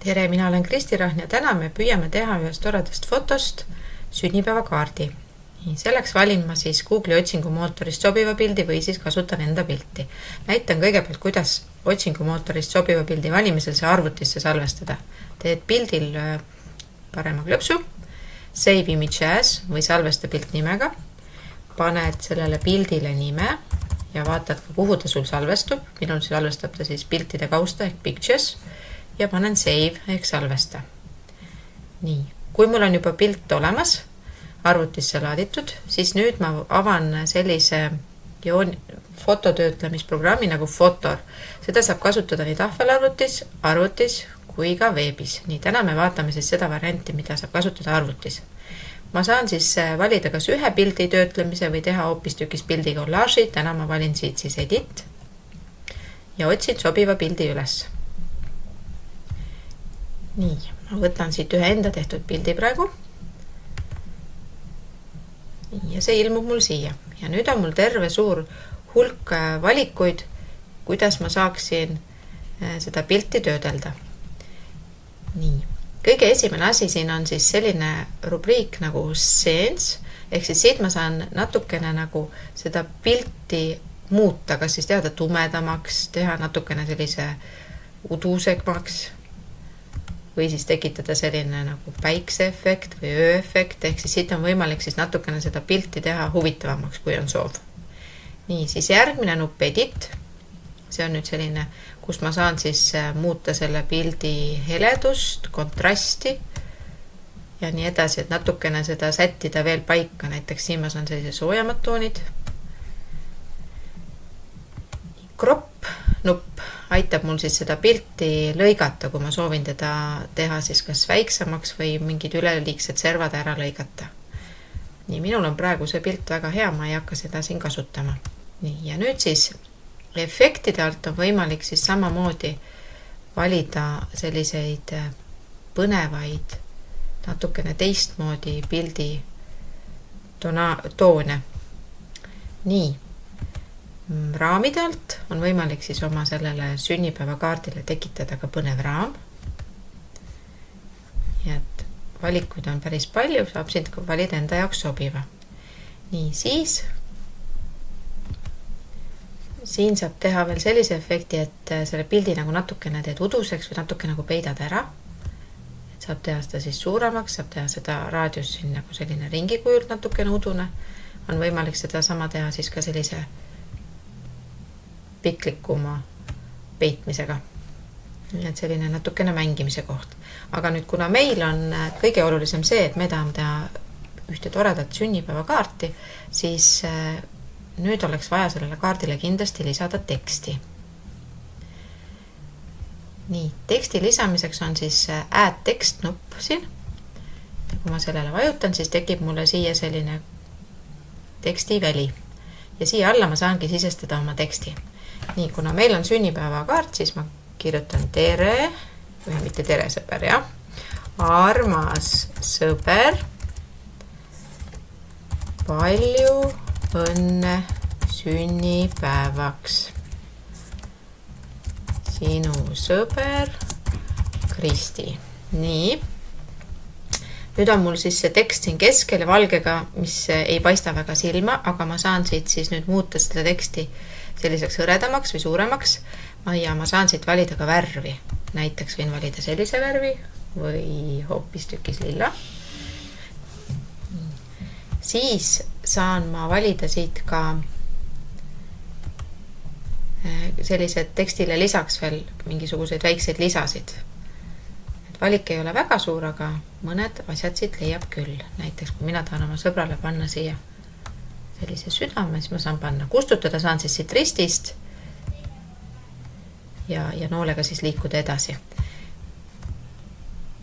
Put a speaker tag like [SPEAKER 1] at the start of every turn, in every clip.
[SPEAKER 1] Tere, mina olen Kristi Rahm ja täna me püüame teha ühest toredast fotost sünnipäevakaardi. Selleks valin ma siis Google'i otsingumootorist sobiva pildi või siis kasutan enda pilti. Näitan kõigepealt, kuidas otsingumootorist sobiva pildi valimisel see arvutisse salvestada. Teed pildil parema klõpsu, save image as või salvesta pilt nimega, paned sellele pildile nime ja vaatad, kuhu ta sul salvestub. Minul salvestab ta siis piltide kausta ehk pictures ja panen save ehk salvesta. Nii, kui mul on juba pilt olemas, arvutisse laaditud, siis nüüd ma avan sellise fototöötlemisprogrammi nagu Fotor. Seda saab kasutada nii tahvelarvutis, arvutis kui ka veebis. Nii, täna me vaatame siis seda varianti, mida saab kasutada arvutis. Ma saan siis valida kas ühe pildi töötlemise või teha hoopistükkis pildi kollaaži. Täna ma valin siit siis edit ja otsin sobiva pildi üles. Nii, ma võtan siit ühe enda tehtud pildi praegu. Ja see ilmub mul siia. Ja nüüd on mul terve suur hulk valikuid, kuidas ma saaksin seda pilti töödelda. Nii, kõige esimene asi siin on siis selline rubriik nagu scenes, ehk siis siit ma saan natukene nagu seda pilti muuta, kas siis teha tumedamaks, teha natukene sellise udusekmaks või siis tekitada selline nagu päikseefekt või ööefekt, ehk siis siit on võimalik siis natukene seda pilti teha huvitavamaks, kui on soov. Nii, siis järgmine nupp edit. See on nüüd selline, kus ma saan siis muuta selle pildi heledust, kontrasti ja nii edasi, et natukene seda sättida veel paika. Näiteks siin ma saan sellise soojamad toonid. Crop nupp aitab mul siis seda pilti lõigata, kui ma soovin teda teha siis kas väiksemaks või mingid üleliigsed servad ära lõigata. Nii, minul on praegu see pilt väga hea, ma ei hakka seda siin kasutama. Nii, ja nüüd siis efektide alt on võimalik siis samamoodi valida selliseid põnevaid, natukene teistmoodi pildi toone. Nii, raamide alt on võimalik siis oma sellele sünnipäevakaardile tekitada ka põnev raam. Ja et valikuid on päris palju, saab siit valida enda jaoks sobiva. Nii, siis siin saab teha veel sellise efekti, et selle pildi nagu natukene teed uduseks või natuke nagu peidad ära. Et saab teha seda siis suuremaks, saab teha seda raadius siin nagu selline ringikujult natukene udune. On võimalik seda sama teha siis ka sellise piklikuma peitmisega. Et selline natukene mängimise koht. Aga nüüd, kuna meil on kõige olulisem see, et me tahame teha ühte toredat sünnipäevakaarti, siis nüüd oleks vaja sellele kaardile kindlasti lisada teksti. Nii, teksti lisamiseks on siis add text nupp siin. Ja kui ma sellele vajutan, siis tekib mulle siia selline tekstiväli. Ja siia alla ma saangi sisestada oma teksti. Nii, kuna meil on sünnipäevakaart, siis ma kirjutan tere, või mitte tere sõber, jah. Armas sõber, palju õnne sünnipäevaks. Sinu sõber Kristi. Nii. Nüüd on mul siis see tekst siin keskel ja valgega, mis ei paista väga silma, aga ma saan siit siis nüüd muuta seda teksti selliseks hõredamaks või suuremaks ja ma saan siit valida ka värvi. Näiteks võin valida sellise värvi või hoopistükkis lilla. Siis saan ma valida siit ka sellised tekstile lisaks veel mingisuguseid väikseid lisasid. Et valik ei ole väga suur, aga mõned asjad siit leiab küll. Näiteks kui mina tahan oma sõbrale panna siia sellise südame, siis ma saan panna. Kustutada saan siis siit ristist ja noolega siis liikuda edasi.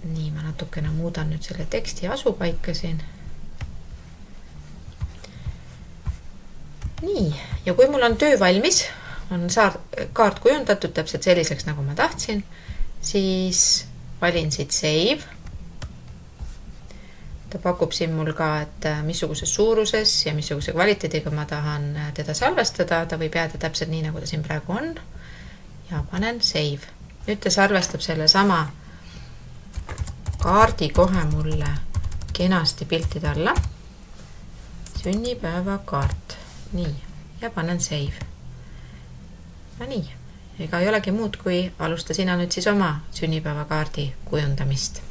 [SPEAKER 1] Nii, ma natukene muudan nüüd selle teksti asupaika siin. Nii, ja kui mul on töö valmis, on kaart kujundatud täpselt selliseks, nagu ma tahtsin, siis valin siit save. Ta pakub siin mul ka, et missuguses suuruses ja missuguse kvaliteediga ma tahan teda salvestada. Ta võib jääda täpselt nii, nagu ta siin praegu on. Ja panen save. Nüüd ta salvestab selle sama kaardi kohe mulle kenasti piltide alla. Sünnipäevakaart. Nii, ja panen save. No nii, ega ei olegi muud, kui alusta sina nüüd siis oma sünnipäevakaardi kujundamist.